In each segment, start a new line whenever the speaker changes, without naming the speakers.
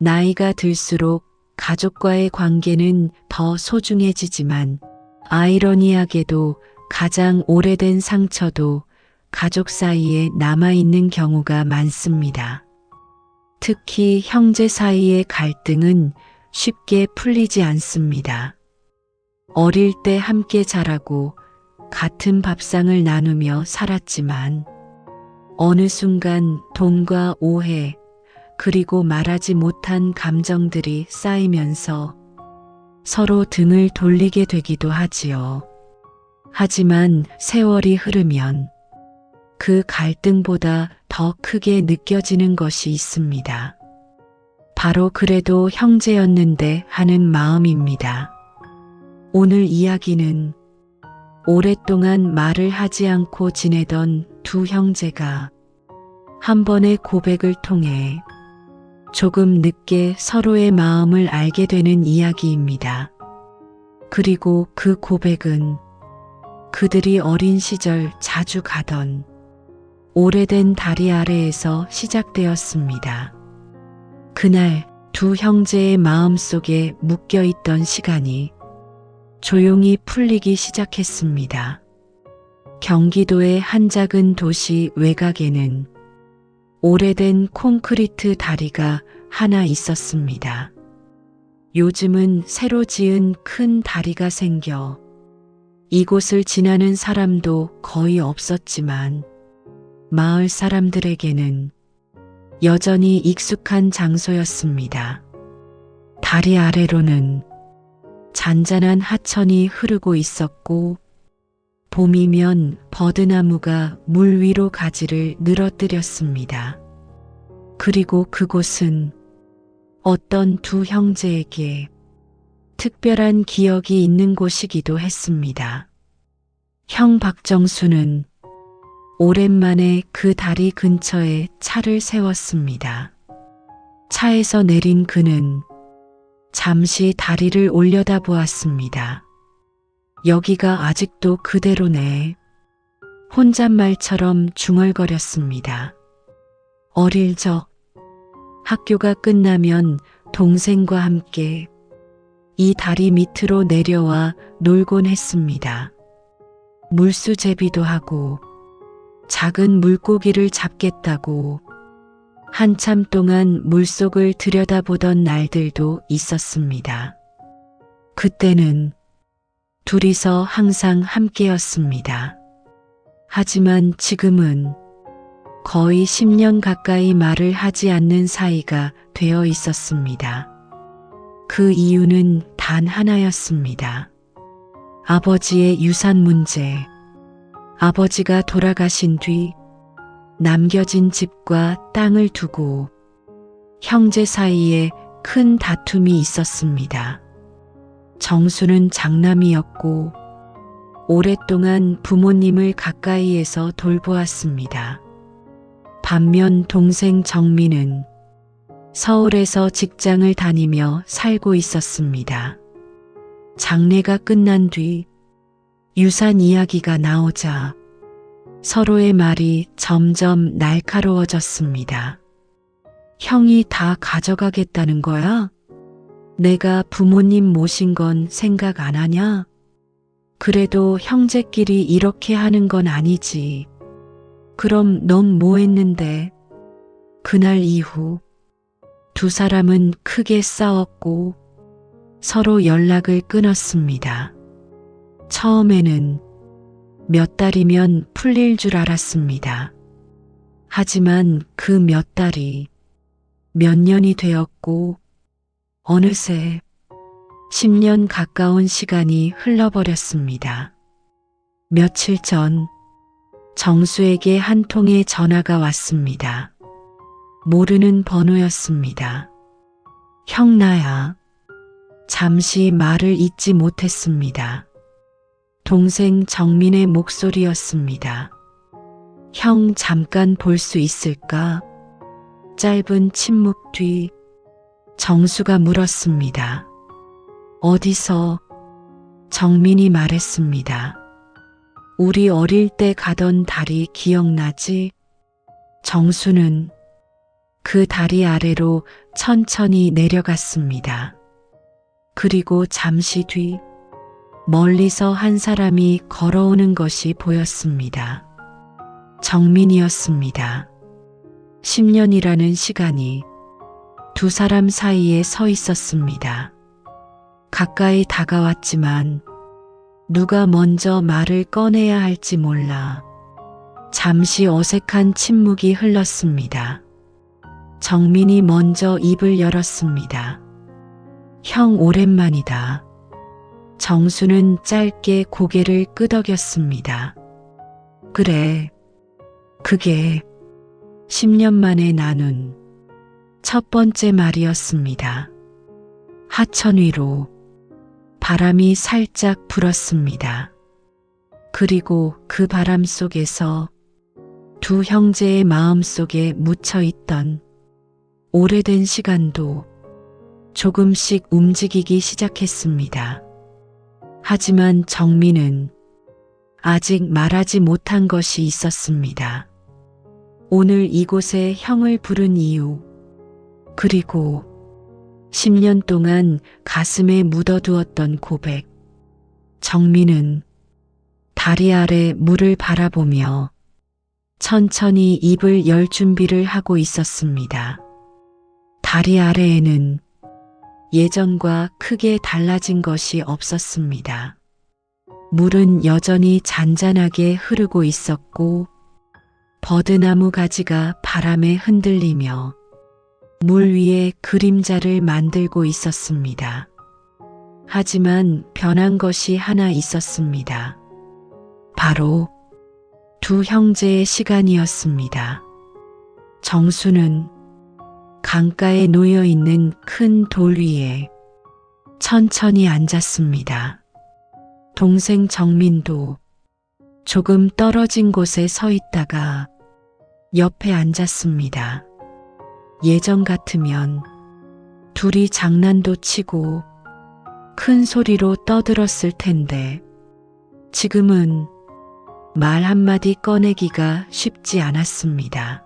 나이가 들수록 가족과의 관계는 더 소중해지지만 아이러니하게도 가장 오래된 상처도 가족 사이에 남아있는 경우가 많습니다. 특히 형제 사이의 갈등은 쉽게 풀리지 않습니다. 어릴 때 함께 자라고 같은 밥상을 나누며 살았지만 어느 순간 돈과 오해, 그리고 말하지 못한 감정들이 쌓이면서 서로 등을 돌리게 되기도 하지요. 하지만 세월이 흐르면 그 갈등보다 더 크게 느껴지는 것이 있습니다. 바로 그래도 형제였는데 하는 마음입니다. 오늘 이야기는 오랫동안 말을 하지 않고 지내던 두 형제가 한 번의 고백을 통해 조금 늦게 서로의 마음을 알게 되는 이야기입니다. 그리고 그 고백은 그들이 어린 시절 자주 가던 오래된 다리 아래에서 시작되었습니다. 그날 두 형제의 마음속에 묶여있던 시간이 조용히 풀리기 시작했습니다. 경기도의 한 작은 도시 외곽에는 오래된 콘크리트 다리가 하나 있었습니다. 요즘은 새로 지은 큰 다리가 생겨 이곳을 지나는 사람도 거의 없었지만 마을 사람들에게는 여전히 익숙한 장소였습니다. 다리 아래로는 잔잔한 하천이 흐르고 있었고 봄이면 버드나무가 물 위로 가지를 늘어뜨렸습니다. 그리고 그곳은 어떤 두 형제에게 특별한 기억이 있는 곳이기도 했습니다. 형 박정수는 오랜만에 그 다리 근처에 차를 세웠습니다. 차에서 내린 그는 잠시 다리를 올려다보았습니다. 여기가 아직도 그대로네. 혼잣말처럼 중얼거렸습니다. 어릴 적 학교가 끝나면 동생과 함께 이 다리 밑으로 내려와 놀곤 했습니다. 물수제비도 하고 작은 물고기를 잡겠다고 한참 동안 물속을 들여다보던 날들도 있었습니다. 그때는 둘이서 항상 함께였습니다. 하지만 지금은 거의 10년 가까이 말을 하지 않는 사이가 되어 있었습니다. 그 이유는 단 하나였습니다. 아버지의 유산 문제. 아버지가 돌아가신 뒤 남겨진 집과 땅을 두고 형제 사이에 큰 다툼이 있었습니다. 정수는 장남이었고 오랫동안 부모님을 가까이에서 돌보았습니다. 반면 동생 정민은 서울에서 직장을 다니며 살고 있었습니다. 장례가 끝난 뒤 유산 이야기가 나오자 서로의 말이 점점 날카로워졌습니다. 형이 다 가져가겠다는 거야? 내가 부모님 모신 건 생각 안 하냐? 그래도 형제끼리 이렇게 하는 건 아니지. 그럼 넌 뭐 했는데? 그날 이후 두 사람은 크게 싸웠고 서로 연락을 끊었습니다. 처음에는 몇 달이면 풀릴 줄 알았습니다. 하지만 그 몇 달이 몇 년이 되었고 어느새 10년 가까운 시간이 흘러버렸습니다. 며칠 전 정수에게 한 통의 전화가 왔습니다. 모르는 번호였습니다. 형 나야. 잠시 말을 잇지 못했습니다. 동생 정민의 목소리였습니다. 형 잠깐 볼 수 있을까? 짧은 침묵 뒤 정수가 물었습니다. 어디서? 정민이 말했습니다. 우리 어릴 때 가던 다리 기억나지? 정수는 그 다리 아래로 천천히 내려갔습니다. 그리고 잠시 뒤 멀리서 한 사람이 걸어오는 것이 보였습니다. 정민이었습니다. 10년이라는 시간이 두 사람 사이에 서 있었습니다. 가까이 다가왔지만 누가 먼저 말을 꺼내야 할지 몰라 잠시 어색한 침묵이 흘렀습니다. 정민이 먼저 입을 열었습니다. 형 오랜만이다. 정수는 짧게 고개를 끄덕였습니다. 그래, 그게 10년 만에 나눈 첫 번째 말이었습니다. 하천 위로 바람이 살짝 불었습니다. 그리고 그 바람 속에서 두 형제의 마음 속에 묻혀 있던 오래된 시간도 조금씩 움직이기 시작했습니다. 하지만 정민은 아직 말하지 못한 것이 있었습니다. 오늘 이곳에 형을 부른 이유, 그리고 10년 동안 가슴에 묻어두었던 고백. 정민은 다리 아래 물을 바라보며 천천히 입을 열 준비를 하고 있었습니다. 다리 아래에는 예전과 크게 달라진 것이 없었습니다. 물은 여전히 잔잔하게 흐르고 있었고 버드나무 가지가 바람에 흔들리며 물 위에 그림자를 만들고 있었습니다. 하지만 변한 것이 하나 있었습니다. 바로 두 형제의 시간이었습니다. 정수는 강가에 놓여 있는 큰 돌 위에 천천히 앉았습니다. 동생 정민도 조금 떨어진 곳에 서 있다가 옆에 앉았습니다. 예전 같으면 둘이 장난도 치고 큰 소리로 떠들었을 텐데 지금은 말 한마디 꺼내기가 쉽지 않았습니다.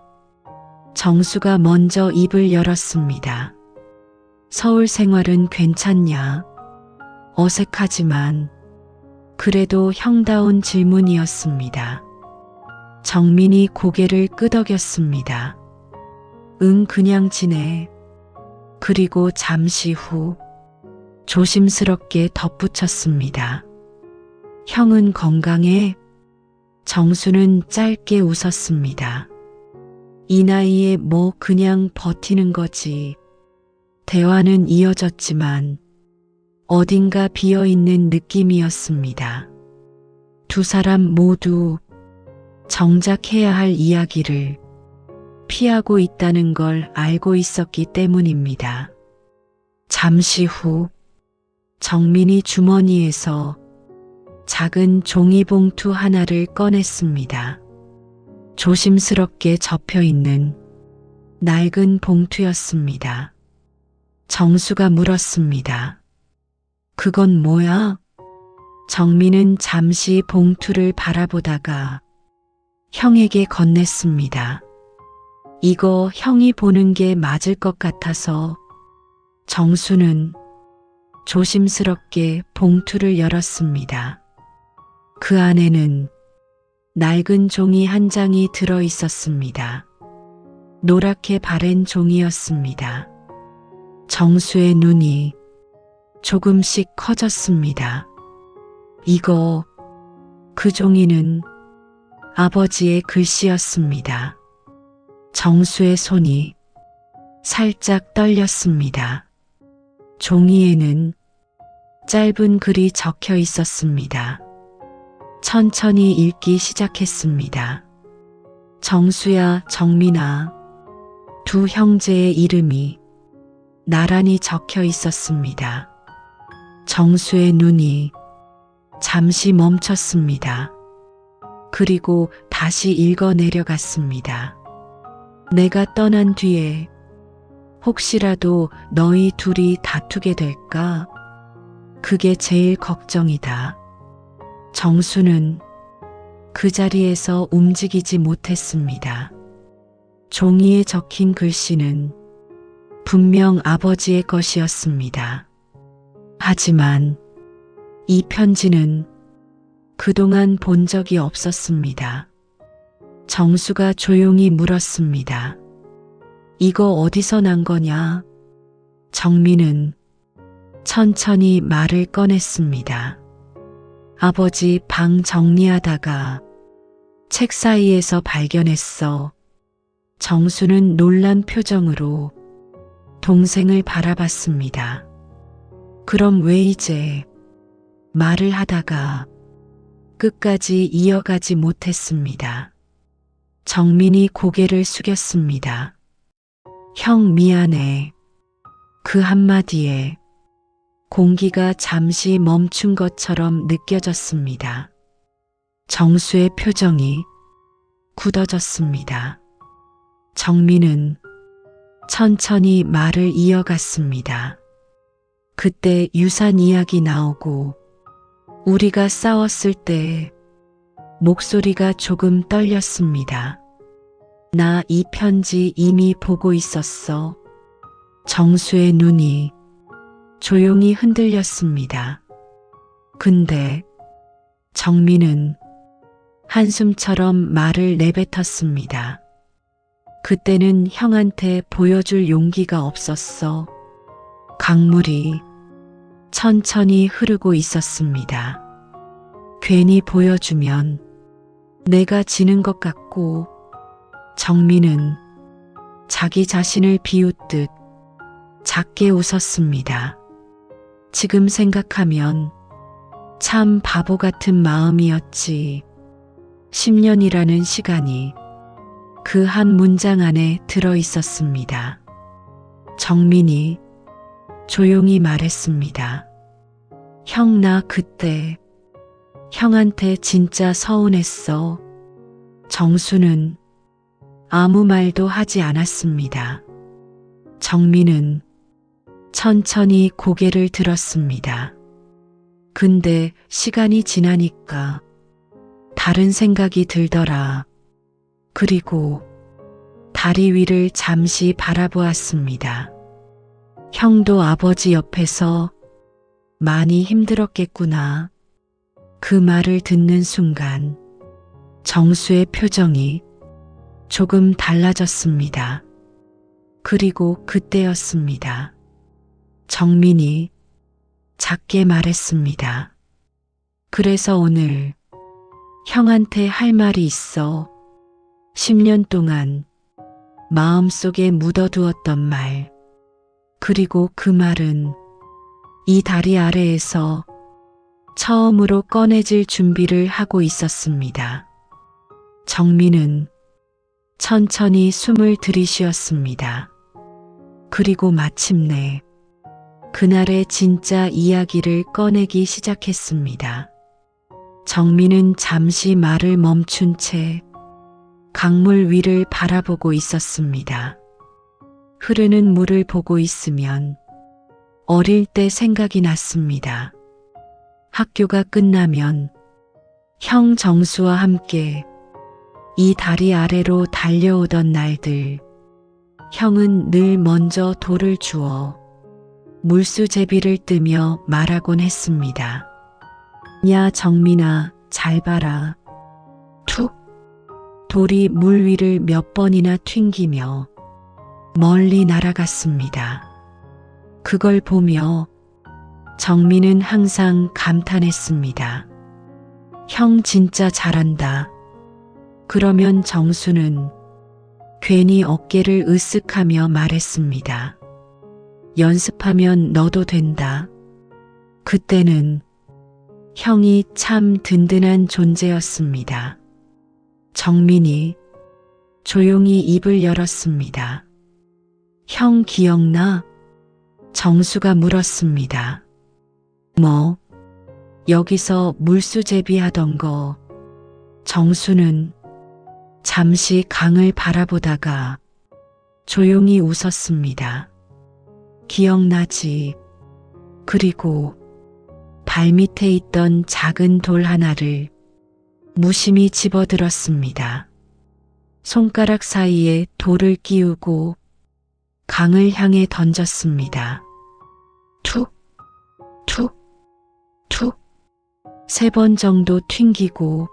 정수가 먼저 입을 열었습니다. 서울 생활은 괜찮냐? 어색하지만 그래도 형다운 질문이었습니다. 정민이 고개를 끄덕였습니다. 응, 그냥 지내. 그리고 잠시 후 조심스럽게 덧붙였습니다. 형은 건강해? 정수는 짧게 웃었습니다. 이 나이에 뭐 그냥 버티는 거지. 대화는 이어졌지만 어딘가 비어있는 느낌이었습니다. 두 사람 모두 정작 해야 할 이야기를 피하고 있다는 걸 알고 있었기 때문입니다. 잠시 후 정민이 주머니에서 작은 종이봉투 하나를 꺼냈습니다. 조심스럽게 접혀 있는 낡은 봉투였습니다. 정수가 물었습니다. 그건 뭐야? 정민은 잠시 봉투를 바라보다가 형에게 건넸습니다. 이거 형이 보는 게 맞을 것 같아서. 정수는 조심스럽게 봉투를 열었습니다. 그 안에는 낡은 종이 한 장이 들어 있었습니다. 노랗게 바랜 종이였습니다. 정수의 눈이 조금씩 커졌습니다. 이거, 그 종이는 아버지의 글씨였습니다. 정수의 손이 살짝 떨렸습니다. 종이에는 짧은 글이 적혀 있었습니다. 천천히 읽기 시작했습니다. 정수야, 정민아. 두 형제의 이름이 나란히 적혀 있었습니다. 정수의 눈이 잠시 멈췄습니다. 그리고 다시 읽어 내려갔습니다. 내가 떠난 뒤에 혹시라도 너희 둘이 다투게 될까? 그게 제일 걱정이다. 정수는 그 자리에서 움직이지 못했습니다. 종이에 적힌 글씨는 분명 아버지의 것이었습니다. 하지만 이 편지는 그동안 본 적이 없었습니다. 정수가 조용히 물었습니다. 이거 어디서 난 거냐? 정민은 천천히 말을 꺼냈습니다. 아버지 방 정리하다가 책 사이에서 발견했어. 정수는 놀란 표정으로 동생을 바라봤습니다. 그럼 왜 이제? 말을 하다가 끝까지 이어가지 못했습니다. 정민이 고개를 숙였습니다. 형 미안해. 그 한마디에 공기가 잠시 멈춘 것처럼 느껴졌습니다. 정수의 표정이 굳어졌습니다. 정민은 천천히 말을 이어갔습니다. 그때 유산 이야기 나오고 우리가 싸웠을 때 목소리가 조금 떨렸습니다. 나 이 편지 이미 보고 있었어. 정수의 눈이 조용히 흔들렸습니다. 근데 정민은 한숨처럼 말을 내뱉었습니다. 그때는 형한테 보여줄 용기가 없었어. 강물이 천천히 흐르고 있었습니다. 괜히 보여주면 내가 지는 것 같고 정민은 자기 자신을 비웃듯 작게 웃었습니다. 지금 생각하면 참 바보 같은 마음이었지. 10년이라는 시간이 그 한 문장 안에 들어 있었습니다. 정민이 조용히 말했습니다. 형, 나 그때 형한테 진짜 서운했어. 정수는 아무 말도 하지 않았습니다. 정민은 천천히 고개를 들었습니다. 근데 시간이 지나니까 다른 생각이 들더라. 그리고 다리 위를 잠시 바라보았습니다. 형도 아버지 옆에서 많이 힘들었겠구나. 그 말을 듣는 순간 정수의 표정이 조금 달라졌습니다. 그리고 그때였습니다. 정민이 작게 말했습니다. 그래서 오늘 형한테 할 말이 있어. 10년 동안 마음속에 묻어두었던 말. 그리고 그 말은 이 다리 아래에서 처음으로 꺼내질 준비를 하고 있었습니다. 정민은 천천히 숨을 들이쉬었습니다. 그리고 마침내 그날의 진짜 이야기를 꺼내기 시작했습니다. 정민은 잠시 말을 멈춘 채 강물 위를 바라보고 있었습니다. 흐르는 물을 보고 있으면 어릴 때 생각이 났습니다. 학교가 끝나면 형 정수와 함께 이 다리 아래로 달려오던 날들. 형은 늘 먼저 돌을 주워 물수제비를 뜨며 말하곤 했습니다. 야 정민아, 잘 봐라. 툭! 돌이 물 위를 몇 번이나 튕기며 멀리 날아갔습니다. 그걸 보며 정민은 항상 감탄했습니다. 형 진짜 잘한다. 그러면 정수는 괜히 어깨를 으쓱하며 말했습니다. 연습하면 너도 된다. 그때는 형이 참 든든한 존재였습니다. 정민이 조용히 입을 열었습니다. 형 기억나? 정수가 물었습니다. 뭐? 여기서 물수제비 하던 거. 정수는 잠시 강을 바라보다가 조용히 웃었습니다. 기억나지? 그리고 발밑에 있던 작은 돌 하나를 무심히 집어들었습니다. 손가락 사이에 돌을 끼우고 강을 향해 던졌습니다. 툭, 툭, 툭. 3번 정도 튕기고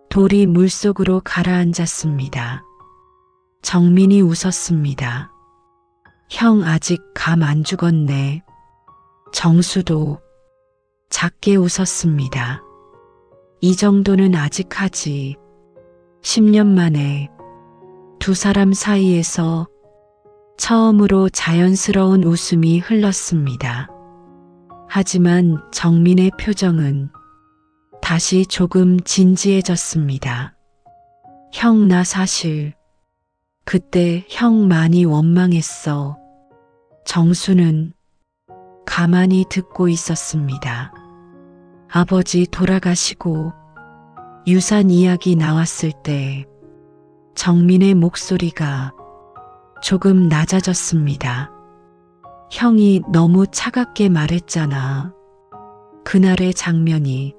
돌이 물속으로 가라앉았습니다. 정민이 웃었습니다. 형 아직 감 안 죽었네. 정수도 작게 웃었습니다. 이 정도는 아직 하지. 10년 만에 두 사람 사이에서 처음으로 자연스러운 웃음이 흘렀습니다. 하지만 정민의 표정은 다시 조금 진지해졌습니다. 형, 나 사실 그때 형 많이 원망했어. 정수는 가만히 듣고 있었습니다. 아버지 돌아가시고 유산 이야기 나왔을 때 정민의 목소리가 조금 낮아졌습니다. 형이 너무 차갑게 말했잖아. 그날의 장면이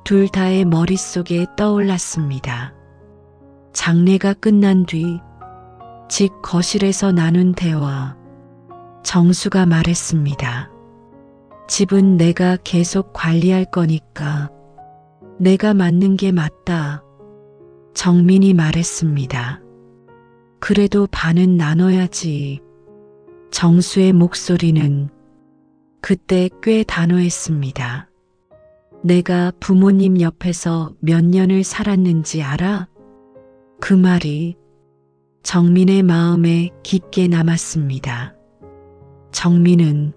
둘 다의 머릿속에 떠올랐습니다. 장례가 끝난 뒤 집 거실에서 나눈 대화. 정수가 말했습니다. 집은 내가 계속 관리할 거니까 내가 맡는 게 맞다. 정민이 말했습니다. 그래도 반은 나눠야지. 정수의 목소리는 그때 꽤 단호했습니다. 내가 부모님 옆에서 몇 년을 살았는지 알아? 그 말이 정민의 마음에 깊게 남았습니다. 정민은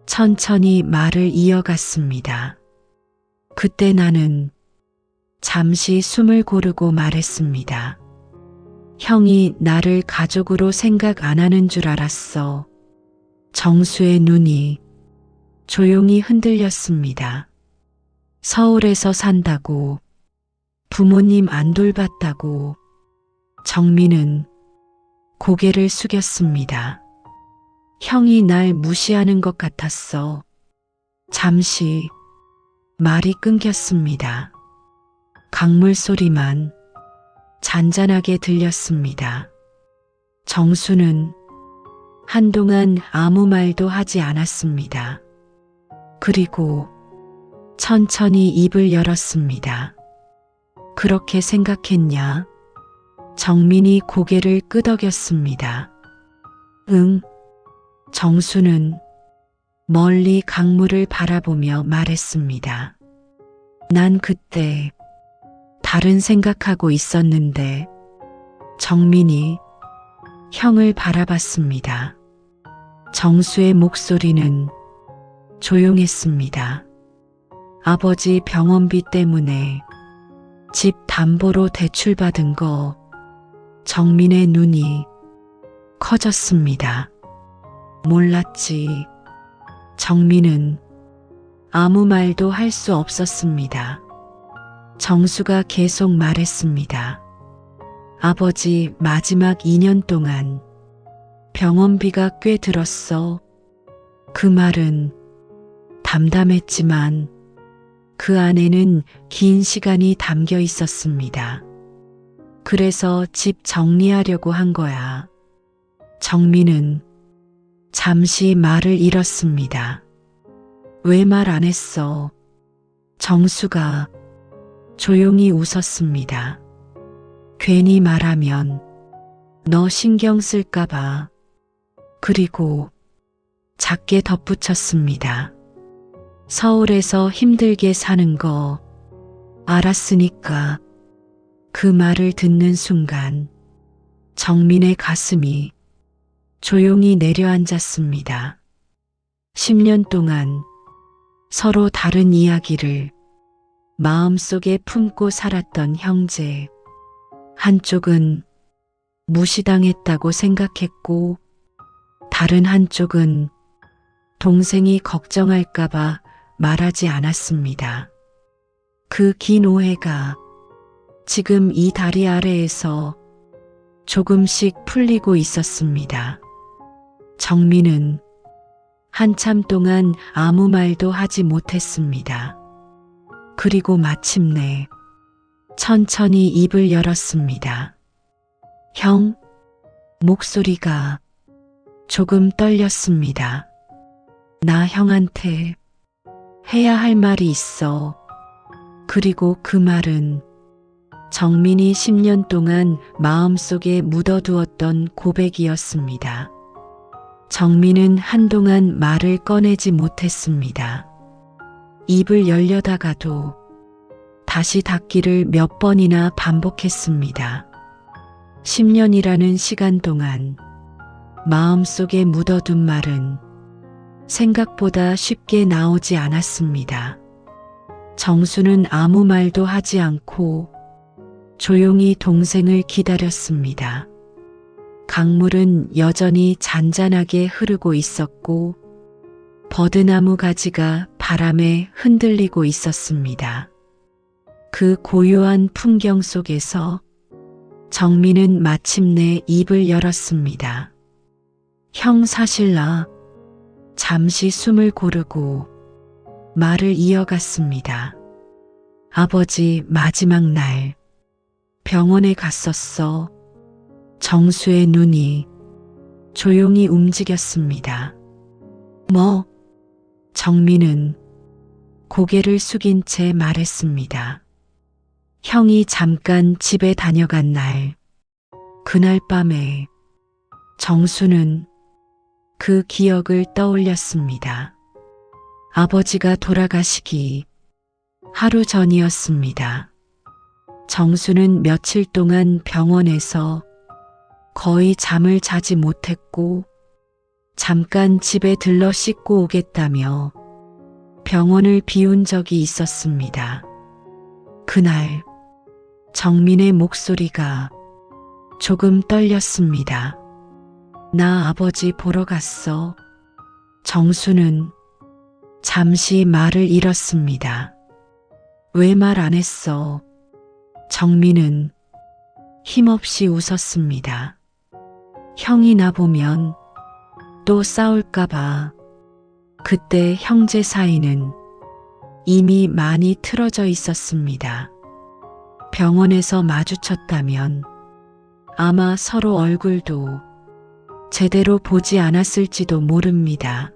천천히 말을 이어갔습니다. 그때 나는 잠시 숨을 고르고 말했습니다. 형이 나를 가족으로 생각 안 하는 줄 알았어. 정수의 눈이 조용히 흔들렸습니다. 서울에서 산다고, 부모님 안 돌봤다고. 정민은 고개를 숙였습니다. 형이 날 무시하는 것 같았어. 잠시 말이 끊겼습니다. 강물 소리만 잔잔하게 들렸습니다. 정수는 한동안 아무 말도 하지 않았습니다. 그리고 천천히 입을 열었습니다. 그렇게 생각했냐? 정민이 고개를 끄덕였습니다. 응. 정수는 멀리 강물을 바라보며 말했습니다. 난 그때 다른 생각하고 있었는데. 정민이 형을 바라봤습니다. 정수의 목소리는 조용했습니다. 아버지 병원비 때문에 집 담보로 대출받은 거. 정민의 눈이 커졌습니다. 몰랐지. 정민은 아무 말도 할 수 없었습니다. 정수가 계속 말했습니다. 아버지 마지막 2년 동안 병원비가 꽤 들었어. 그 말은 담담했지만 그 안에는 긴 시간이 담겨 있었습니다. 그래서 집 정리하려고 한 거야. 정민은 잠시 말을 잃었습니다. 왜 말 안 했어? 정수가 조용히 웃었습니다. 괜히 말하면 너 신경 쓸까봐. 그리고 작게 덧붙였습니다. 서울에서 힘들게 사는 거 알았으니까. 그 말을 듣는 순간 정민의 가슴이 조용히 내려앉았습니다. 10년 동안 서로 다른 이야기를 마음속에 품고 살았던 형제. 한쪽은 무시당했다고 생각했고 다른 한쪽은 동생이 걱정할까봐 말하지 않았습니다. 그 긴 오해가 지금 이 다리 아래에서 조금씩 풀리고 있었습니다. 정민은 한참 동안 아무 말도 하지 못했습니다. 그리고 마침내 천천히 입을 열었습니다. 형, 목소리가 조금 떨렸습니다. 나 형한테 해야 할 말이 있어. 그리고 그 말은 정민이 10년 동안 마음속에 묻어두었던 고백이었습니다. 정민은 한동안 말을 꺼내지 못했습니다. 입을 열려다가도 다시 닫기를 몇 번이나 반복했습니다. 10년이라는 시간 동안 마음속에 묻어둔 말은 생각보다 쉽게 나오지 않았습니다. 정수는 아무 말도 하지 않고 조용히 동생을 기다렸습니다. 강물은 여전히 잔잔하게 흐르고 있었고 버드나무 가지가 바람에 흔들리고 있었습니다. 그 고요한 풍경 속에서 정민은 마침내 입을 열었습니다. 형, 사실 나 잠시 숨을 고르고 말을 이어갔습니다. 아버지 마지막 날 병원에 갔었어. 정수의 눈이 조용히 움직였습니다. 뭐? 정민은 고개를 숙인 채 말했습니다. 형이 잠깐 집에 다녀간 날, 그날 밤에 정수는 그 기억을 떠올렸습니다. 아버지가 돌아가시기 하루 전이었습니다. 정수는 며칠 동안 병원에서 거의 잠을 자지 못했고 잠깐 집에 들러 씻고 오겠다며 병원을 비운 적이 있었습니다. 그날 정민의 목소리가 조금 떨렸습니다. 나 아버지 보러 갔어. 정수는 잠시 말을 잃었습니다. 왜 말 안 했어? 정민은 힘없이 웃었습니다. 형이 나보면 또 싸울까봐. 그때 형제 사이는 이미 많이 틀어져 있었습니다. 병원에서 마주쳤다면 아마 서로 얼굴도 제대로 보지 않았을지도 모릅니다.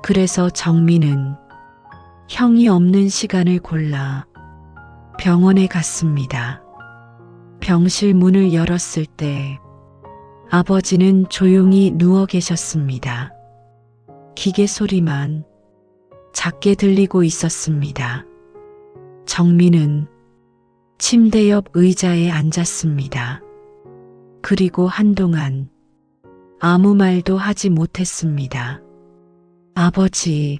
그래서 정민은 형이 없는 시간을 골라 병원에 갔습니다. 병실 문을 열었을 때 아버지는 조용히 누워 계셨습니다. 기계 소리만 작게 들리고 있었습니다. 정민은 침대 옆 의자에 앉았습니다. 그리고 한동안 아무 말도 하지 못했습니다. 아버지,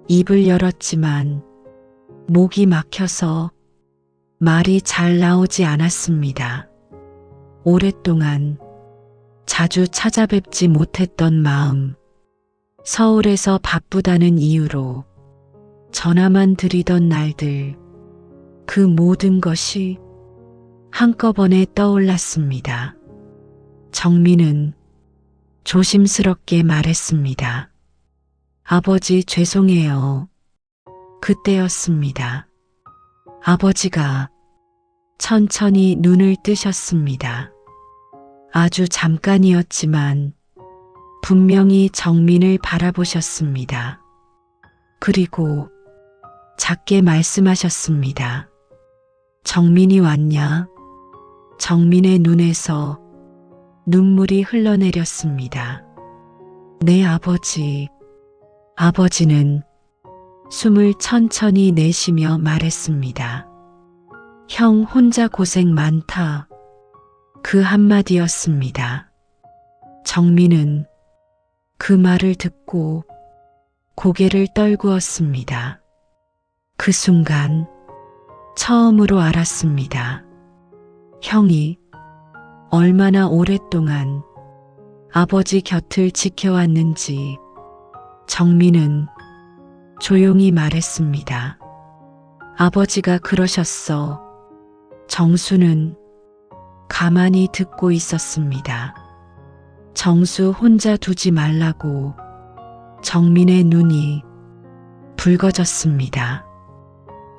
입을 열었지만 목이 막혀서 말이 잘 나오지 않았습니다. 오랫동안 자주 찾아뵙지 못했던 마음, 서울에서 바쁘다는 이유로 전화만 드리던 날들, 그 모든 것이 한꺼번에 떠올랐습니다. 정민은 조심스럽게 말했습니다. 아버지 죄송해요. 그때였습니다. 아버지가 천천히 눈을 뜨셨습니다. 아주 잠깐이었지만 분명히 정민을 바라보셨습니다. 그리고 작게 말씀하셨습니다. 정민이 왔냐? 정민의 눈에서 눈물이 흘러내렸습니다. 네, 아버지. 아버지는 숨을 천천히 내쉬며 말했습니다. 형 혼자 고생 많다. 그 한마디였습니다. 정민은 그 말을 듣고 고개를 떨구었습니다. 그 순간 처음으로 알았습니다. 형이 얼마나 오랫동안 아버지 곁을 지켜왔는지. 정민은 조용히 말했습니다. 아버지가 그러셨어. 정수는 가만히 듣고 있었습니다. 정수 혼자 두지 말라고. 정민의 눈이 붉어졌습니다.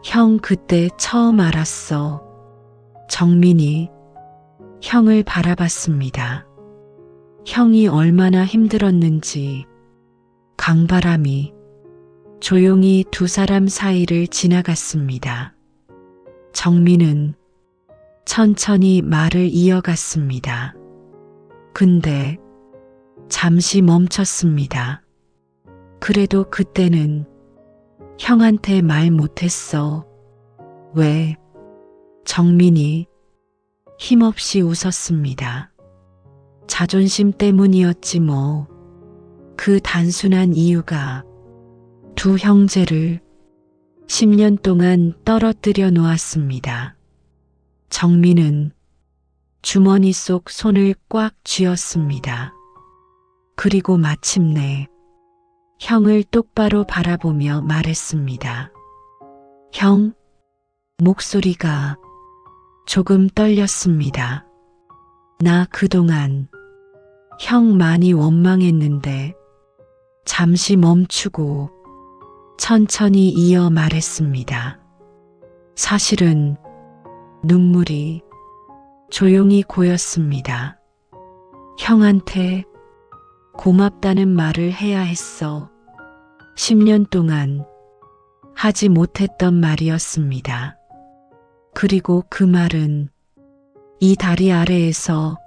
형, 그때 처음 알았어. 정민이 형을 바라봤습니다. 형이 얼마나 힘들었는지 강바람이 조용히 두 사람 사이를 지나갔습니다. 정민은 천천히 말을 이어갔습니다. 근데 잠시 멈췄습니다. 그래도 그때는 형한테 말 못했어. 왜? 정민이 힘없이 웃었습니다. 자존심 때문이었지 뭐. 그 단순한 이유가 두 형제를 10년 동안 떨어뜨려 놓았습니다. 정민은 주머니 속 손을 꽉 쥐었습니다. 그리고 마침내 형을 똑바로 바라보며 말했습니다. 형, 목소리가 조금 떨렸습니다. 나 그동안 형 많이 원망했는데 잠시 멈추고 천천히 이어 말했습니다. 사실은 눈물이 조용히 고였습니다. 형한테 고맙다는 말을 해야 했어. 10년 동안 하지 못했던 말이었습니다. 그리고 그 말은 이 다리 아래에서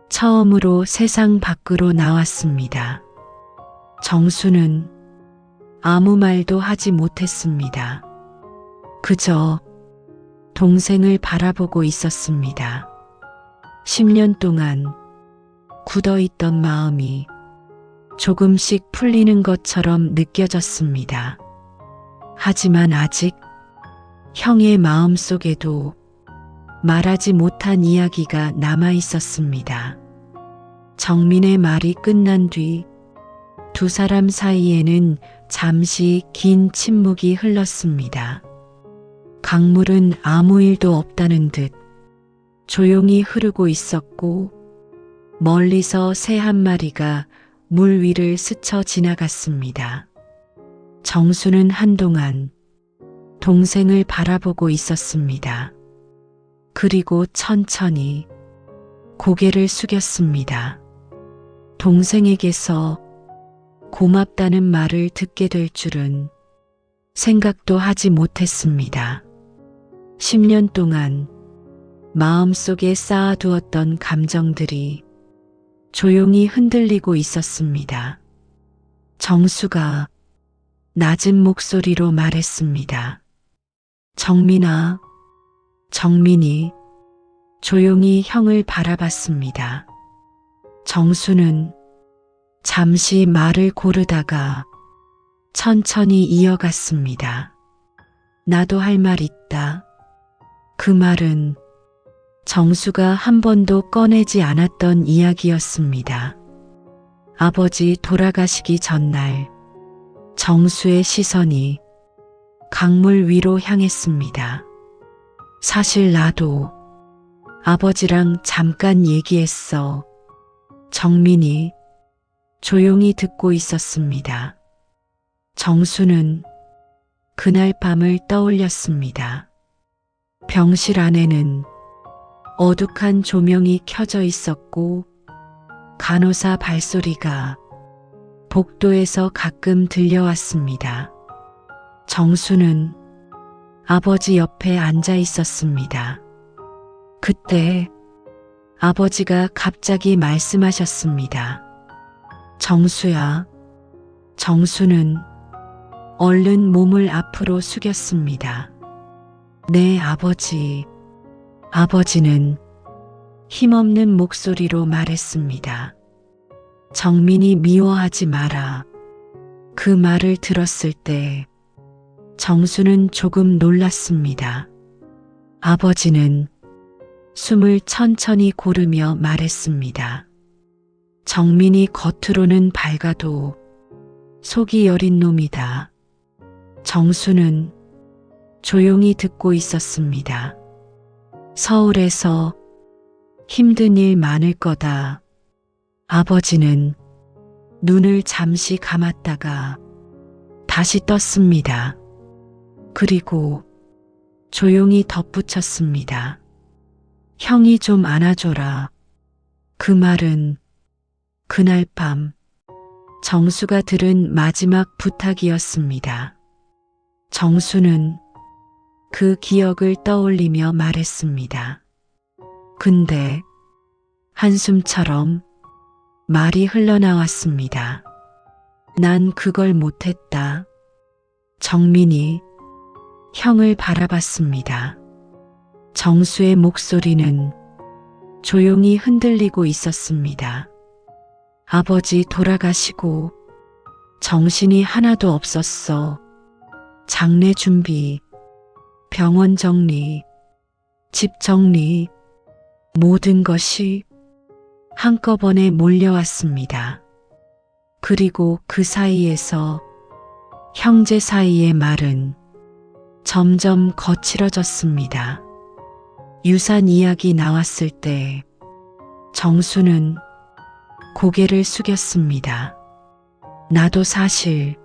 처음으로 세상 밖으로 나왔습니다. 정수는 아무 말도 하지 못했습니다. 그저 동생을 바라보고 있었습니다. 10년 동안 굳어있던 마음이 조금씩 풀리는 것처럼 느껴졌습니다. 하지만 아직 형의 마음 속에도 말하지 못한 이야기가 남아 있었습니다. 정민의 말이 끝난 뒤 두 사람 사이에는 잠시 긴 침묵이 흘렀습니다. 강물은 아무 일도 없다는 듯 조용히 흐르고 있었고 멀리서 새 한 마리가 물 위를 스쳐 지나갔습니다. 정수는 한동안 동생을 바라보고 있었습니다. 그리고 천천히 고개를 숙였습니다. 동생에게서 고맙다는 말을 듣게 될 줄은 생각도 하지 못했습니다. 10년 동안 마음속에 쌓아두었던 감정들이 조용히 흔들리고 있었습니다. 정수가 낮은 목소리로 말했습니다. 정민아. 정민이 조용히 형을 바라봤습니다. 정수는 잠시 말을 고르다가 천천히 이어갔습니다. 나도 할 말 있다. 그 말은 정수가 한 번도 꺼내지 않았던 이야기였습니다. 아버지 돌아가시기 전날 정수의 시선이 강물 위로 향했습니다. 사실 나도 아버지랑 잠깐 얘기했어. 정민이 조용히 듣고 있었습니다. 정수는 그날 밤을 떠올렸습니다. 병실 안에는 어둑한 조명이 켜져 있었고 간호사 발소리가 복도에서 가끔 들려왔습니다. 정수는 아버지 옆에 앉아 있었습니다. 그때 아버지가 갑자기 말씀하셨습니다. 정수야. 정수는 얼른 몸을 앞으로 숙였습니다. 네, 아버지. 아버지는 힘없는 목소리로 말했습니다. 정민이 미워하지 마라. 그 말을 들었을 때 정수는 조금 놀랐습니다. 아버지는 숨을 천천히 고르며 말했습니다. 정민이 겉으로는 밝아도 속이 여린 놈이다. 정수는 조용히 듣고 있었습니다. 서울에서 힘든 일 많을 거다. 아버지는 눈을 잠시 감았다가 다시 떴습니다. 그리고 조용히 덧붙였습니다. 형이 좀 안아줘라. 그 말은 그날 밤 정수가 들은 마지막 부탁이었습니다. 정수는 그 기억을 떠올리며 말했습니다. 근데 한숨처럼 말이 흘러나왔습니다. 난 그걸 못했다. 정민이 형을 바라봤습니다. 정수의 목소리는 조용히 흔들리고 있었습니다. 아버지 돌아가시고 정신이 하나도 없었어. 장례 준비, 병원 정리, 집 정리, 모든 것이 한꺼번에 몰려왔습니다. 그리고 그 사이에서 형제 사이의 말은 점점 거칠어졌습니다. 유산 이야기 나왔을 때 정수는 고개를 숙였습니다. 나도 사실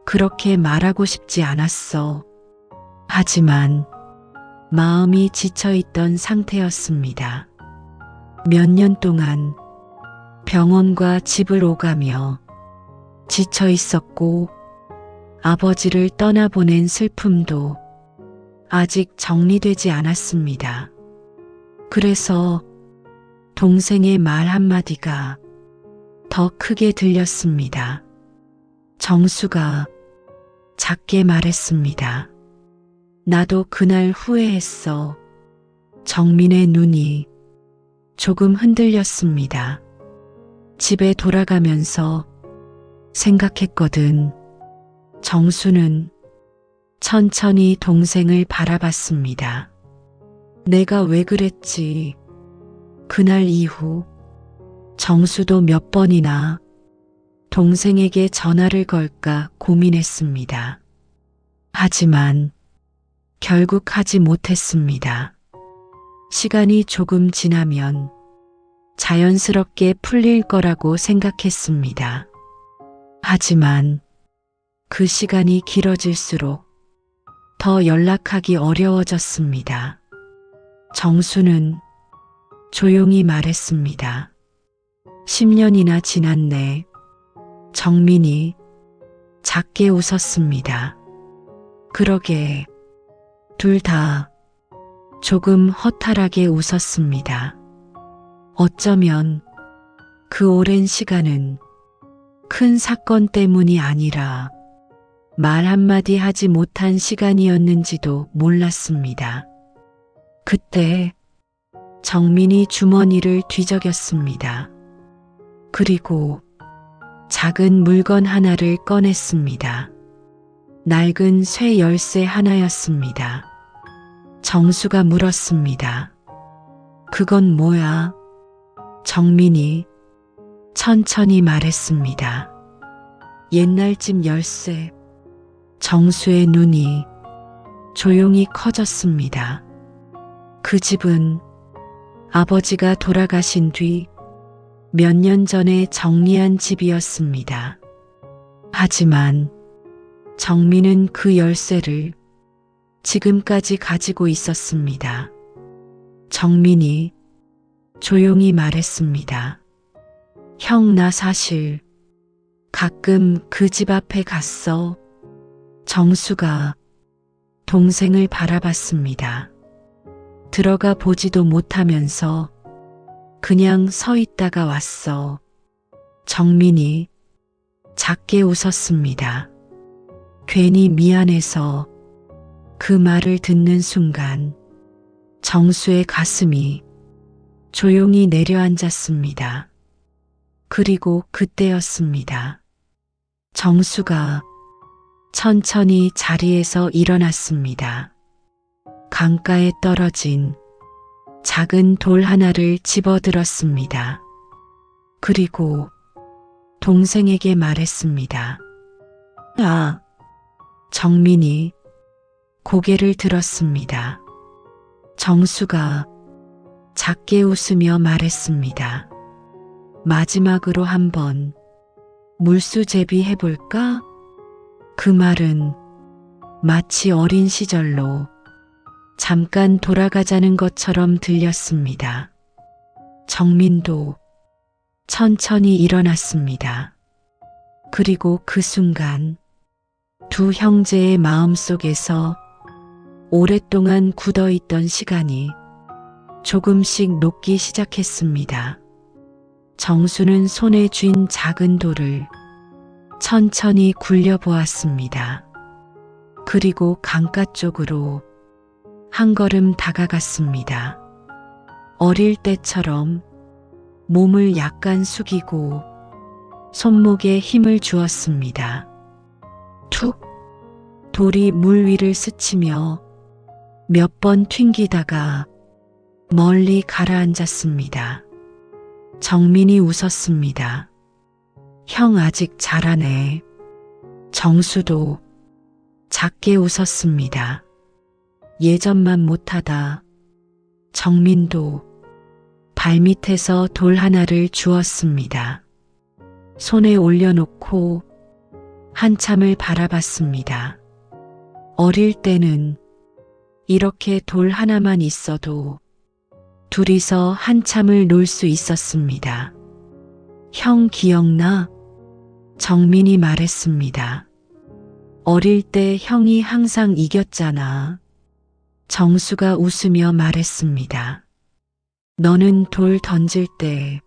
그렇게 말하고 싶지 않았어. 하지만 마음이 지쳐있던 상태였습니다. 몇 년 동안 병원과 집을 오가며 지쳐 있었고 아버지를 떠나보낸 슬픔도 아직 정리되지 않았습니다. 그래서 동생의 말 한마디가 더 크게 들렸습니다. 정수가 작게 말했습니다. 나도 그날 후회했어. 정민의 눈이 조금 흔들렸습니다. 집에 돌아가면서 생각했거든. 정수는 천천히 동생을 바라봤습니다. 내가 왜 그랬지? 그날 이후 정수도 몇 번이나 동생에게 전화를 걸까 고민했습니다. 하지만 결국 하지 못했습니다. 시간이 조금 지나면 자연스럽게 풀릴 거라고 생각했습니다. 하지만 그 시간이 길어질수록 더 연락하기 어려워졌습니다. 정수는 조용히 말했습니다. 10년이나 지났네. 정민이 작게 웃었습니다. 그러게 둘 다 조금 허탈하게 웃었습니다. 어쩌면 그 오랜 시간은 큰 사건 때문이 아니라 말 한마디 하지 못한 시간이었는지도 몰랐습니다. 그때 정민이 주머니를 뒤적였습니다. 그리고 작은 물건 하나를 꺼냈습니다. 낡은 쇠 열쇠 하나였습니다. 정수가 물었습니다. 그건 뭐야? 정민이 천천히 말했습니다. 옛날 집 열쇠. 정수의 눈이 조용히 커졌습니다. 그 집은 아버지가 돌아가신 뒤 몇 년 전에 정리한 집이었습니다. 하지만 정민은 그 열쇠를 지금까지 가지고 있었습니다. 정민이 조용히 말했습니다. 형, 나 사실 가끔 그 집 앞에 갔어. 정수가 동생을 바라봤습니다. 들어가 보지도 못하면서 그냥 서 있다가 왔어. 정민이 작게 웃었습니다. 괜히 미안해서. 그 말을 듣는 순간 정수의 가슴이 조용히 내려앉았습니다. 그리고 그때였습니다. 정수가 천천히 자리에서 일어났습니다. 강가에 떨어진 작은 돌 하나를 집어들었습니다. 그리고 동생에게 말했습니다. 아, 정민이 고개를 들었습니다. 정수가 작게 웃으며 말했습니다. 마지막으로 한번 물수제비 해볼까? 그 말은 마치 어린 시절로 잠깐 돌아가자는 것처럼 들렸습니다. 정민도 천천히 일어났습니다. 그리고 그 순간 두 형제의 마음속에서 오랫동안 굳어있던 시간이 조금씩 녹기 시작했습니다. 정수는 손에 쥔 작은 돌을 천천히 굴려보았습니다. 그리고 강가 쪽으로 한 걸음 다가갔습니다. 어릴 때처럼 몸을 약간 숙이고 손목에 힘을 주었습니다. 툭! 돌이 물 위를 스치며 몇 번 튕기다가 멀리 가라앉았습니다. 정민이 웃었습니다. 형 아직 잘하네. 정수도 작게 웃었습니다. 예전만 못하다. 정민도 발밑에서 돌 하나를 주었습니다. 손에 올려놓고 한참을 바라봤습니다. 어릴 때는 이렇게 돌 하나만 있어도 둘이서 한참을 놀 수 있었습니다. 형 기억나? 정민이 말했습니다. 어릴 때 형이 항상 이겼잖아. 정수가 웃으며 말했습니다. 너는 돌 던질 때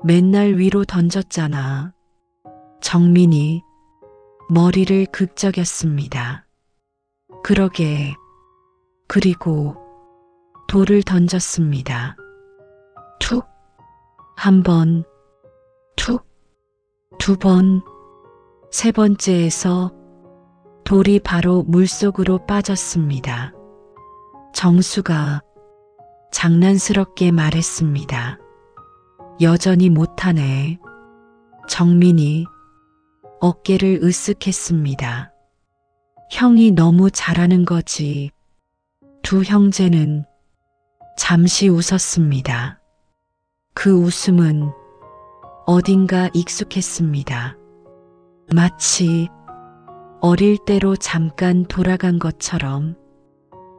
맨날 위로 던졌잖아. 정민이 머리를 극적였습니다. 그러게. 그리고 돌을 던졌습니다. 툭! 한 번, 툭! 두 번, 세 번째에서 돌이 바로 물속으로 빠졌습니다. 정수가 장난스럽게 말했습니다. 여전히 못하네. 정민이 어깨를 으쓱했습니다. 형이 너무 잘하는 거지. 두 형제는 잠시 웃었습니다. 그 웃음은 어딘가 익숙했습니다. 마치 어릴 때로 잠깐 돌아간 것처럼.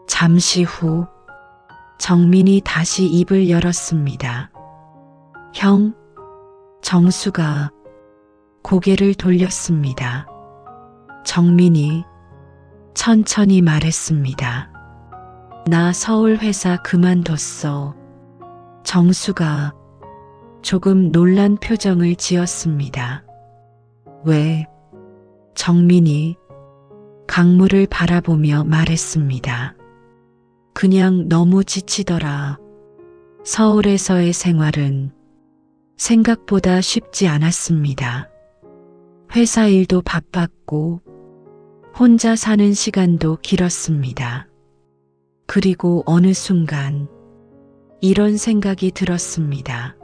잠시 후 정민이 다시 입을 열었습니다. 형, 정수가 고개를 돌렸습니다. 정민이 천천히 말했습니다. 나 서울 회사 그만뒀어. 정수가 조금 놀란 표정을 지었습니다. 왜? 정민이 강물을 바라보며 말했습니다. 그냥 너무 지치더라. 서울에서의 생활은 생각보다 쉽지 않았습니다. 회사 일도 바빴고 혼자 사는 시간도 길었습니다. 그리고 어느 순간 이런 생각이 들었습니다.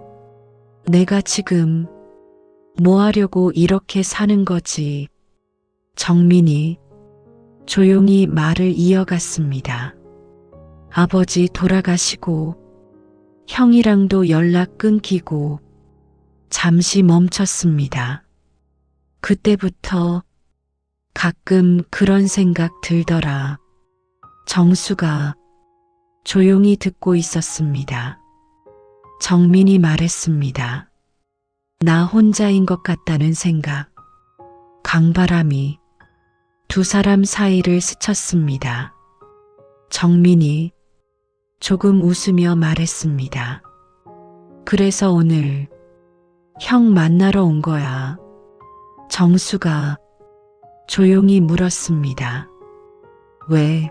내가 지금 뭐 하려고 이렇게 사는 거지? 정민이 조용히 말을 이어갔습니다. 아버지 돌아가시고 형이랑도 연락 끊기고 잠시 멈췄습니다. 그때부터 가끔 그런 생각 들더라. 정수가 조용히 듣고 있었습니다. 정민이 말했습니다. 나 혼자인 것 같다는 생각. 강바람이 두 사람 사이를 스쳤습니다. 정민이 조금 웃으며 말했습니다. 그래서 오늘 형 만나러 온 거야. 정수가 조용히 물었습니다. 왜?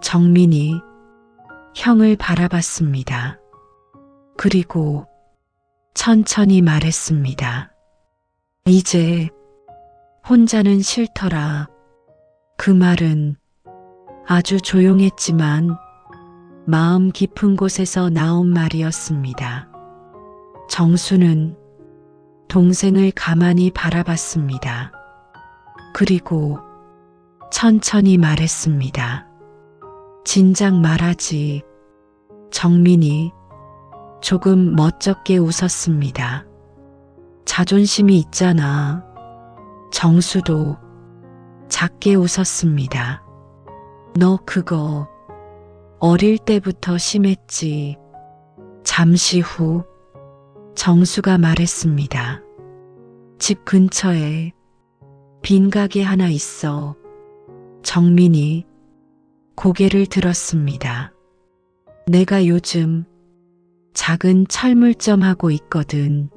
정민이 형을 바라봤습니다. 그리고 천천히 말했습니다. 이제 혼자는 싫더라. 그 말은 아주 조용했지만 마음 깊은 곳에서 나온 말이었습니다. 정수는 동생을 가만히 바라봤습니다. 그리고 천천히 말했습니다. 진작 말하지. 정민이 조금 멋쩍게 웃었습니다. 자존심이 있잖아. 정수도 작게 웃었습니다. 너 그거 어릴 때부터 심했지. 잠시 후 정수가 말했습니다. 집 근처에 빈 가게 하나 있어. 정민이 고개를 들었습니다. 내가 요즘 작은 철물점 하고 있거든.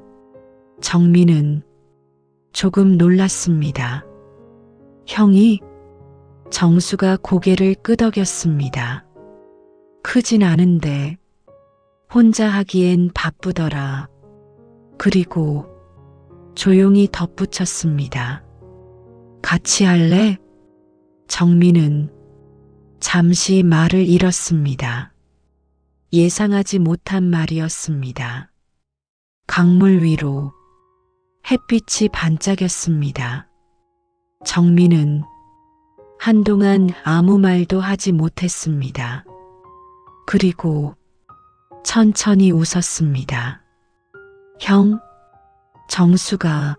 정민은 조금 놀랐습니다. 형이? 정수가 고개를 끄덕였습니다. 크진 않은데 혼자 하기엔 바쁘더라. 그리고 조용히 덧붙였습니다. 같이 할래? 정민은 잠시 말을 잃었습니다. 예상하지 못한 말이었습니다. 강물 위로 햇빛이 반짝였습니다. 정민은 한동안 아무 말도 하지 못했습니다. 그리고 천천히 웃었습니다. 형, 정수가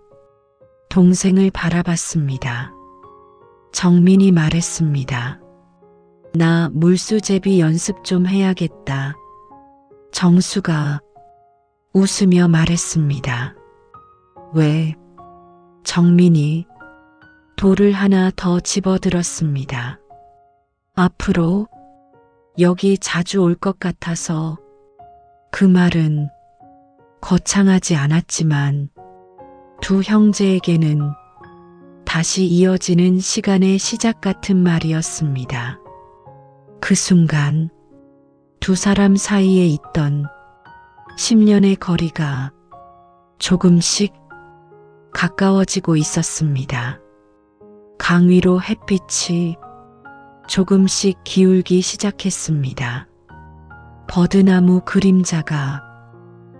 동생을 바라봤습니다. 정민이 말했습니다. 나 물수제비 연습 좀 해야겠다. 정수가 웃으며 말했습니다. 왜? 정민이 돌을 하나 더 집어들었습니다. 앞으로 여기 자주 올 것 같아서. 그 말은 거창하지 않았지만 두 형제에게는 다시 이어지는 시간의 시작 같은 말이었습니다. 그 순간 두 사람 사이에 있던 10년의 거리가 조금씩 가까워지고 있었습니다. 강 위로 햇빛이 조금씩 기울기 시작했습니다. 버드나무 그림자가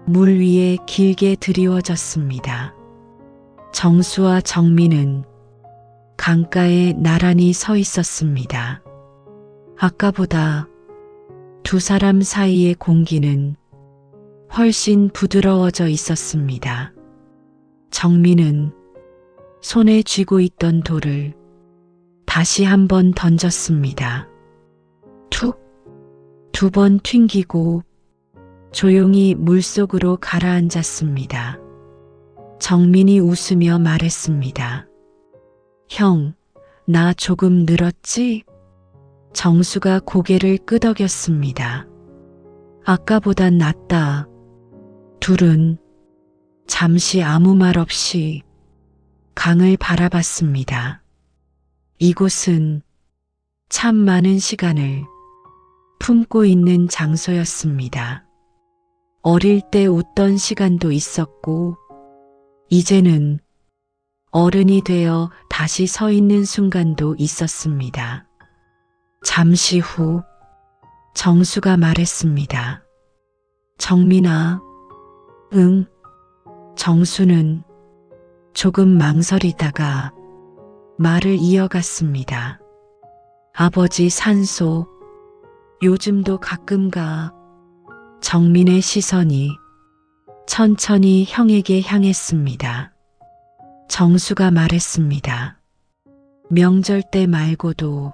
물 위에 길게 드리워졌습니다. 정수와 정민은 강가에 나란히 서 있었습니다. 아까보다 두 사람 사이의 공기는 훨씬 부드러워져 있었습니다. 정민은 손에 쥐고 있던 돌을 다시 한번 던졌습니다. 툭! 두 번 튕기고 조용히 물속으로 가라앉았습니다. 정민이 웃으며 말했습니다. 형, 나 조금 늘었지? 정수가 고개를 끄덕였습니다. 아까보단 낫다. 둘은 잠시 아무 말 없이 강을 바라봤습니다. 이곳은 참 많은 시간을 품고 있는 장소였습니다. 어릴 때 웃던 시간도 있었고, 이제는 어른이 되어 다시 서 있는 순간도 있었습니다. 잠시 후 정수가 말했습니다. 정민아, 응. 정수는 조금 망설이다가 말을 이어갔습니다. 아버지 산소, 요즘도 가끔 가. 정민의 시선이 천천히 형에게 향했습니다. 정수가 말했습니다. 명절 때 말고도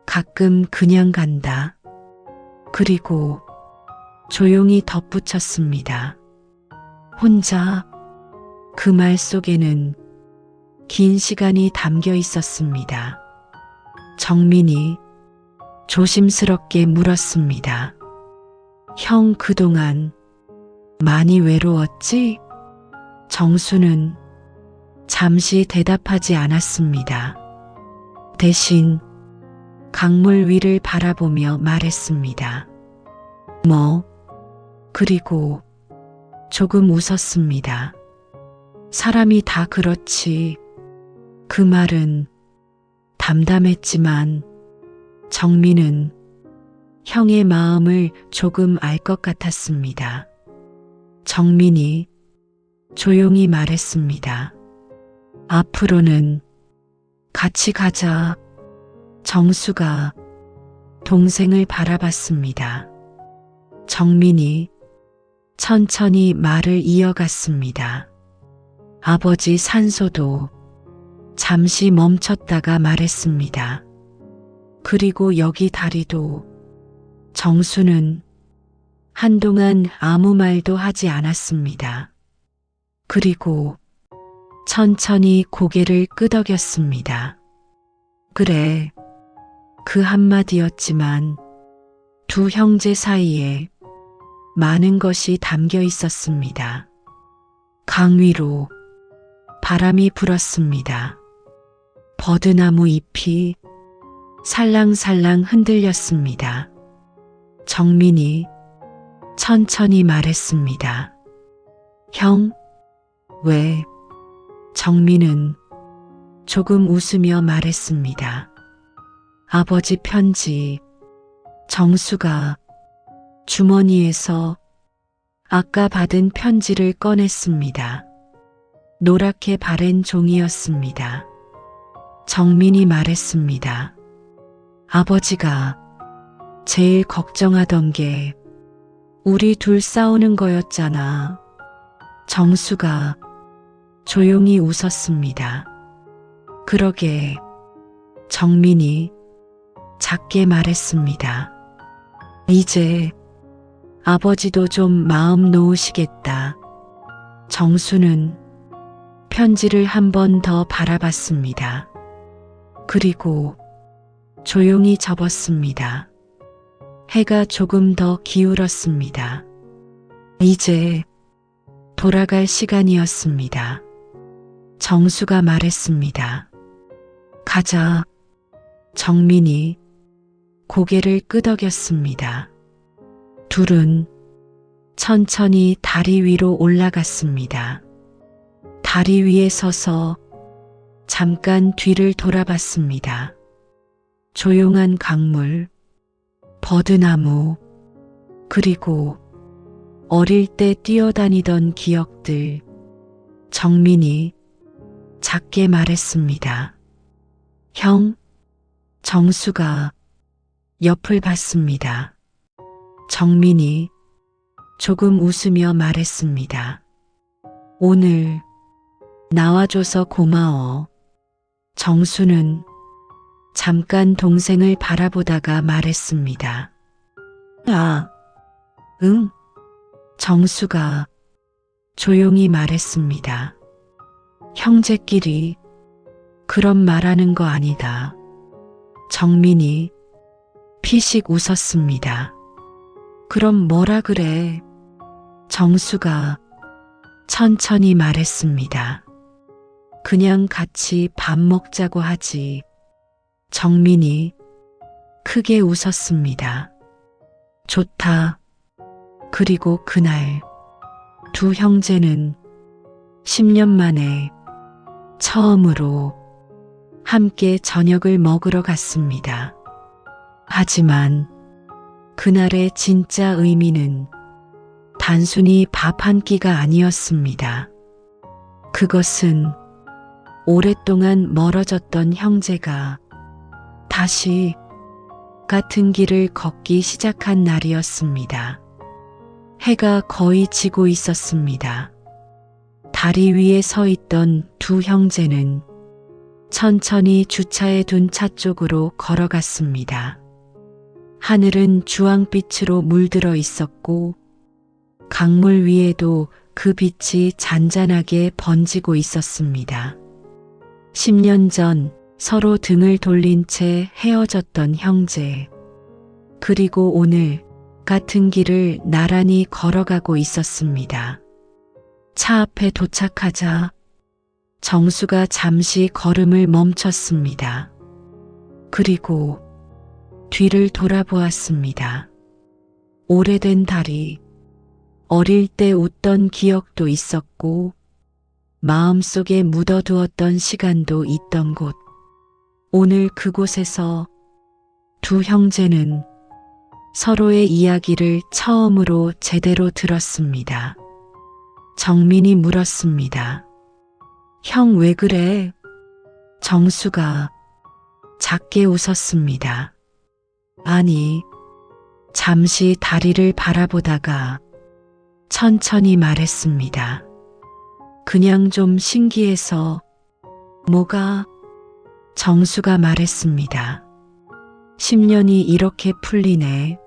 가끔 그냥 간다. 그리고 조용히 덧붙였습니다. 혼자. 그 말 속에는 긴 시간이 담겨 있었습니다. 정민이 조심스럽게 물었습니다. 형 그동안 많이 외로웠지? 정수는 잠시 대답하지 않았습니다. 대신 강물 위를 바라보며 말했습니다. 뭐? 그리고 조금 웃었습니다. 사람이 다 그렇지. 그 말은 담담했지만 정민은 형의 마음을 조금 알 것 같았습니다. 정민이 조용히 말했습니다. 앞으로는 같이 가자. 정수가 동생을 바라봤습니다. 정민이 천천히 말을 이어갔습니다. 아버지 산소도 잠시 멈췄다가 말했습니다. 그리고 여기 다리도 정수는 한동안 아무 말도 하지 않았습니다. 그리고 천천히 고개를 끄덕였습니다. 그래, 그 한마디였지만 두 형제 사이에 많은 것이 담겨 있었습니다. 강 위로 바람이 불었습니다. 버드나무 잎이 살랑살랑 흔들렸습니다. 정민이 천천히 말했습니다. 형, 왜? 정민은 조금 웃으며 말했습니다. 아버지 편지. 정수가 주머니에서 아까 받은 편지를 꺼냈습니다. 노랗게 바랜 종이였습니다. 정민이 말했습니다. 아버지가 제일 걱정하던 게 우리 둘 싸우는 거였잖아. 정수가 조용히 웃었습니다. 그러게. 정민이 작게 말했습니다. 이제 아버지도 좀 마음 놓으시겠다. 정수는 편지를 한 번 더 바라봤습니다. 그리고 조용히 접었습니다. 해가 조금 더 기울었습니다. 이제 돌아갈 시간이었습니다. 정수가 말했습니다. 가자. 정민이 고개를 끄덕였습니다. 둘은 천천히 다리 위로 올라갔습니다. 다리 위에 서서 잠깐 뒤를 돌아봤습니다. 조용한 강물, 버드나무, 그리고 어릴 때 뛰어다니던 기억들. 정민이 작게 말했습니다. 형, 정수가 옆을 봤습니다. 정민이 조금 웃으며 말했습니다. 오늘 나와줘서 고마워. 정수는 잠깐 동생을 바라보다가 말했습니다. 아, 응. 정수가 조용히 말했습니다. 형제끼리 그런 말하는 거 아니다. 정민이 피식 웃었습니다. 그럼 뭐라 그래? 정수가 천천히 말했습니다. 그냥 같이 밥 먹자고 하지. 정민이 크게 웃었습니다. 좋다. 그리고 그날 두 형제는 10년 만에 처음으로 함께 저녁을 먹으러 갔습니다. 하지만 그날의 진짜 의미는 단순히 밥 한 끼가 아니었습니다. 그것은 오랫동안 멀어졌던 형제가 다시 같은 길을 걷기 시작한 날이었습니다. 해가 거의 지고 있었습니다. 다리 위에 서 있던 두 형제는 천천히 주차해 둔 차 쪽으로 걸어갔습니다. 하늘은 주황빛으로 물들어 있었고 강물 위에도 그 빛이 잔잔하게 번지고 있었습니다. 10년 전 서로 등을 돌린 채 헤어졌던 형제. 그리고 오늘 같은 길을 나란히 걸어가고 있었습니다. 차 앞에 도착하자 정수가 잠시 걸음을 멈췄습니다. 그리고 뒤를 돌아보았습니다. 오래된 다리, 어릴 때 웃던 기억도 있었고 마음속에 묻어두었던 시간도 있던 곳. 오늘 그곳에서 두 형제는 서로의 이야기를 처음으로 제대로 들었습니다. 정민이 물었습니다. 형 왜 그래? 정수가 작게 웃었습니다. 아니, 잠시 다리를 바라보다가 천천히 말했습니다. 그냥 좀 신기해서. 뭐가? 정수가 말했습니다. 10년이 이렇게 풀리네.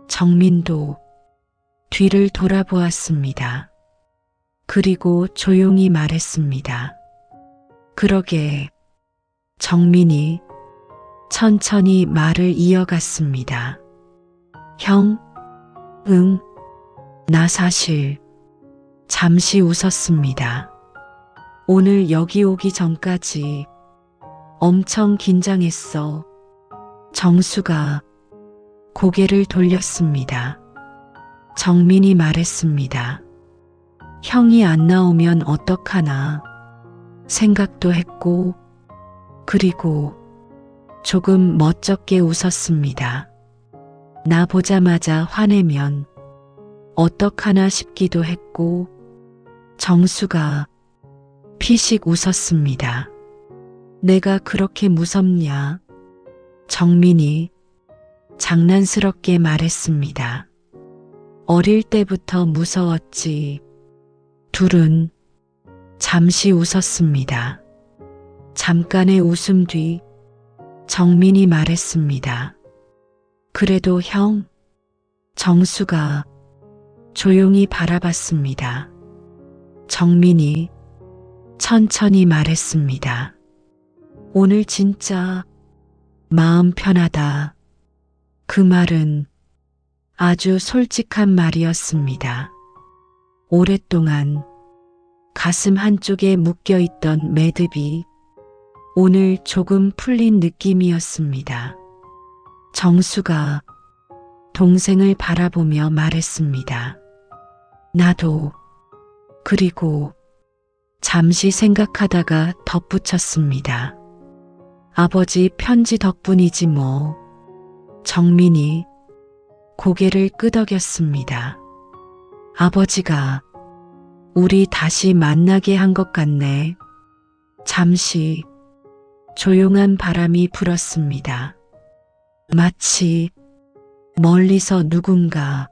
정민도 뒤를 돌아보았습니다. 그리고 조용히 말했습니다. 그러게. 정민이 천천히 말을 이어갔습니다. 형, 응, 나 사실 잠시 웃었습니다. 오늘 여기 오기 전까지 엄청 긴장했어. 정수가 고개를 돌렸습니다. 정민이 말했습니다. 형이 안 나오면 어떡하나 생각도 했고, 그리고 조금 멋쩍게 웃었습니다. 나 보자마자 화내면 어떡하나 싶기도 했고, 정수가 피식 웃었습니다. 내가 그렇게 무섭냐? 정민이 장난스럽게 말했습니다. 어릴 때부터 무서웠지. 둘은 잠시 웃었습니다. 잠깐의 웃음 뒤 정민이 말했습니다. 그래도 형, 정수가 조용히 바라봤습니다. 정민이 천천히 말했습니다. 오늘 진짜 마음 편하다. 그 말은 아주 솔직한 말이었습니다. 오랫동안 가슴 한쪽에 묶여있던 매듭이 오늘 조금 풀린 느낌이었습니다. 정수가 동생을 바라보며 말했습니다. 나도. 그리고 잠시 생각하다가 덧붙였습니다. 아버지 편지 덕분이지 뭐. 정민이 고개를 끄덕였습니다. 아버지가 우리 다시 만나게 한 것 같네. 잠시 조용한 바람이 불었습니다. 마치 멀리서 누군가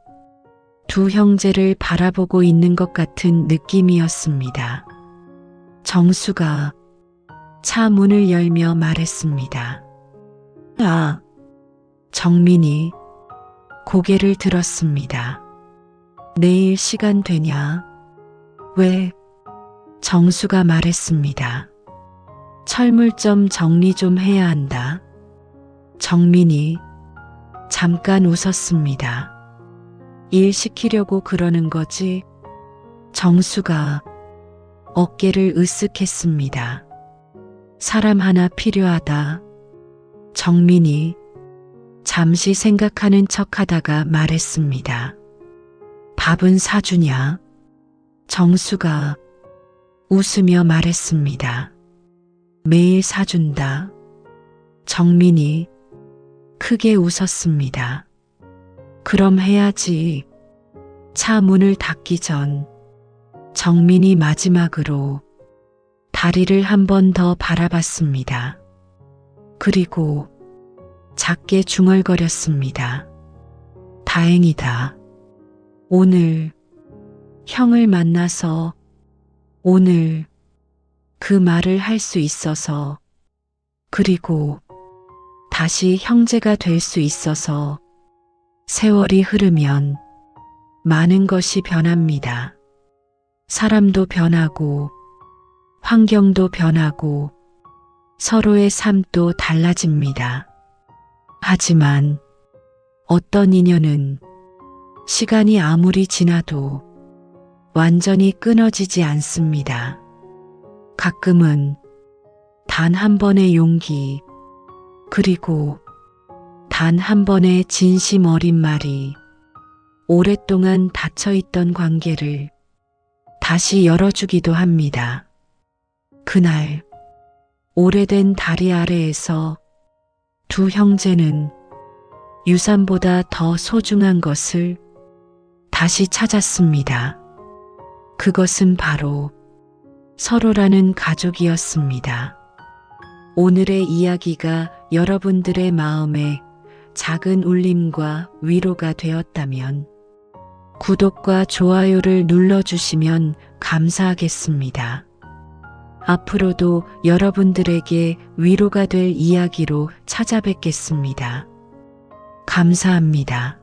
두 형제를 바라보고 있는 것 같은 느낌이었습니다. 정수가 차 문을 열며 말했습니다. 아, 정민이 고개를 들었습니다. 내일 시간 되냐? 왜? 정수가 말했습니다. 철물점 정리 좀 해야 한다. 정민이 잠깐 웃었습니다. 일 시키려고 그러는 거지? 정수가 어깨를 으쓱했습니다. 사람 하나 필요하다. 정민이 잠시 생각하는 척하다가 말했습니다. 밥은 사주냐? 정수가 웃으며 말했습니다. 매일 사준다. 정민이 크게 웃었습니다. 그럼 해야지. 차 문을 닫기 전 정민이 마지막으로 다리를 한 번 더 바라봤습니다. 그리고 작게 중얼거렸습니다. 다행이다. 오늘 형을 만나서, 오늘 그 말을 할 수 있어서, 그리고 다시 형제가 될 수 있어서. 세월이 흐르면 많은 것이 변합니다. 사람도 변하고, 환경도 변하고, 서로의 삶도 달라집니다. 하지만 어떤 인연은 시간이 아무리 지나도 완전히 끊어지지 않습니다. 가끔은 단 한 번의 용기, 그리고 단 한 번의 진심 어린 말이 오랫동안 닫혀있던 관계를 다시 열어주기도 합니다. 그날 오래된 다리 아래에서 두 형제는 유산보다 더 소중한 것을 다시 찾았습니다. 그것은 바로 서로라는 가족이었습니다. 오늘의 이야기가 여러분들의 마음에 작은 울림과 위로가 되었다면 구독과 좋아요를 눌러주시면 감사하겠습니다. 앞으로도 여러분들에게 위로가 될 이야기로 찾아뵙겠습니다. 감사합니다.